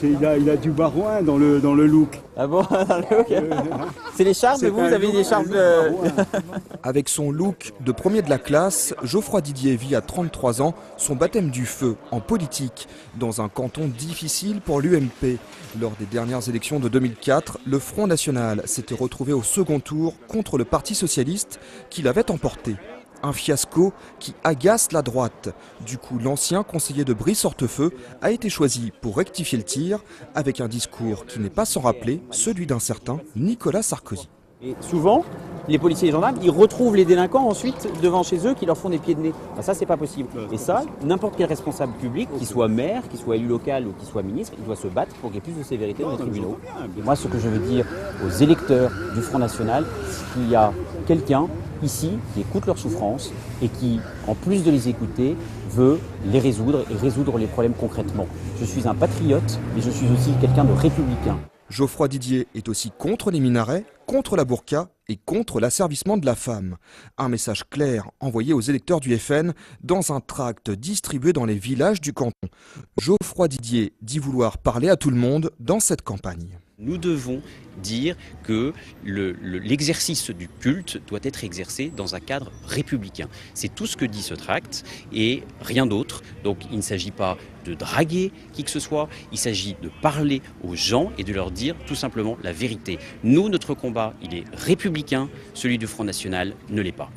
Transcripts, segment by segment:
Il a du barouin dans le look. Ah bon, dans le look. C'est les charmes, mais vous avez des charmes de... Avec son look de premier de la classe, Geoffroy Didier vit à 33 ans son baptême du feu en politique, dans un canton difficile pour l'UMP. Lors des dernières élections de 2004, le Front National s'était retrouvé au second tour contre le Parti Socialiste qui l'avait emporté. Un fiasco qui agace la droite. Du coup, l'ancien conseiller de Brice-Hortefeux a été choisi pour rectifier le tir avec un discours qui n'est pas sans rappeler celui d'un certain Nicolas Sarkozy. Et souvent, les policiers et les gendarmes, ils retrouvent les délinquants ensuite devant chez eux qui leur font des pieds de nez. Ben ça, c'est pas possible. Et ça, n'importe quel responsable public, qu'il soit maire, qu'il soit élu local ou qu'il soit ministre, il doit se battre pour qu'il y ait plus de sévérité dans les tribunaux. Et moi, ce que je veux dire aux électeurs du Front National, c'est qu'il y a quelqu'un ici qui écoute leurs souffrances et qui, en plus de les écouter, veut les résoudre et résoudre les problèmes concrètement. Je suis un patriote, mais je suis aussi quelqu'un de républicain. Geoffroy Didier est aussi contre les minarets, contre la burqa et contre l'asservissement de la femme. Un message clair envoyé aux électeurs du FN dans un tract distribué dans les villages du canton. Geoffroy Didier dit vouloir parler à tout le monde dans cette campagne. Nous devons dire que l'exercice du culte doit être exercé dans un cadre républicain. C'est tout ce que dit ce tract et rien d'autre. Donc il ne s'agit pas de draguer qui que ce soit, il s'agit de parler aux gens et de leur dire tout simplement la vérité. Nous, notre combat, il est républicain, celui du Front National ne l'est pas.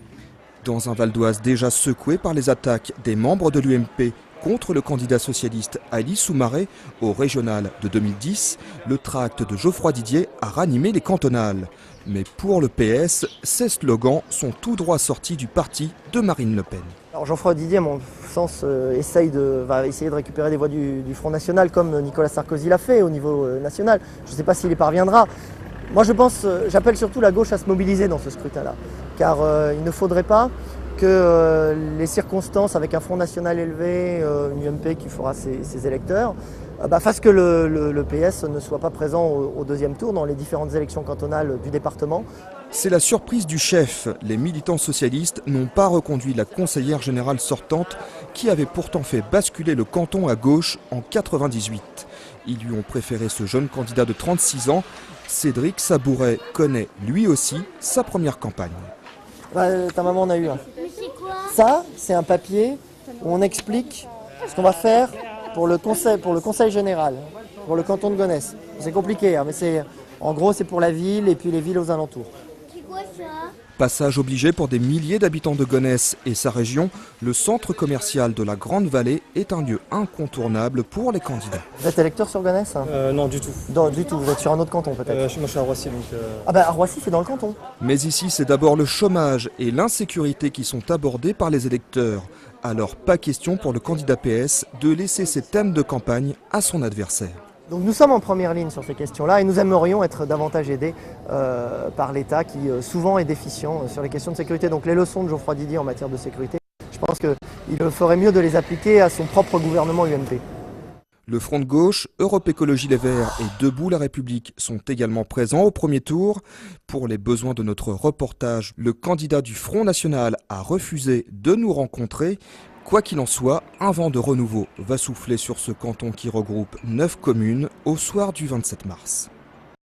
Dans un Val d'Oise déjà secoué par les attaques des membres de l'UMP contre le candidat socialiste Ali Soumaré au régional de 2010, le tract de Geoffroy Didier a ranimé les cantonales. Mais pour le PS, ces slogans sont tout droit sortis du parti de Marine Le Pen. Alors Geoffroy Didier, à mon sens, va essayer de récupérer des voix du Front National comme Nicolas Sarkozy l'a fait au niveau national. Je ne sais pas s'il y parviendra. Moi j'appelle surtout la gauche à se mobiliser dans ce scrutin-là. Car il ne faudrait pas que les circonstances avec un Front National élevé, une UMP qui fera ses électeurs, fassent que le PS ne soit pas présent au deuxième tour dans les différentes élections cantonales du département. C'est la surprise du chef. Les militants socialistes n'ont pas reconduit la conseillère générale sortante qui avait pourtant fait basculer le canton à gauche en 1998. Ils lui ont préféré ce jeune candidat de 36 ans. Cédric Sabouret connaît lui aussi sa première campagne. Ta maman en a eu un. Ça, c'est un papier où on explique ce qu'on va faire pour le conseil général, pour le canton de Gonesse. C'est compliqué, hein, mais en gros, c'est pour la ville et puis les villes aux alentours. Passage obligé pour des milliers d'habitants de Gonesse et sa région, le centre commercial de la Grande Vallée est un lieu incontournable pour les candidats. Vous êtes électeur sur Gonesse ? Non, du tout. Non, du tout, vous êtes sur un autre canton peut-être. Moi je suis à Roissy. Donc, à Roissy, c'est dans le canton. Mais ici, c'est d'abord le chômage et l'insécurité qui sont abordés par les électeurs. Alors pas question pour le candidat PS de laisser ses thèmes de campagne à son adversaire. Donc nous sommes en première ligne sur ces questions-là et nous aimerions être davantage aidés par l'État qui souvent est déficient sur les questions de sécurité. Donc les leçons de Geoffroy Didier en matière de sécurité, je pense qu'il ferait mieux de les appliquer à son propre gouvernement UMP. Le Front de gauche, Europe Écologie Les Verts et Debout la République sont également présents au premier tour. Pour les besoins de notre reportage, le candidat du Front National a refusé de nous rencontrer. Quoi qu'il en soit, un vent de renouveau va souffler sur ce canton qui regroupe 9 communes au soir du 27 mars.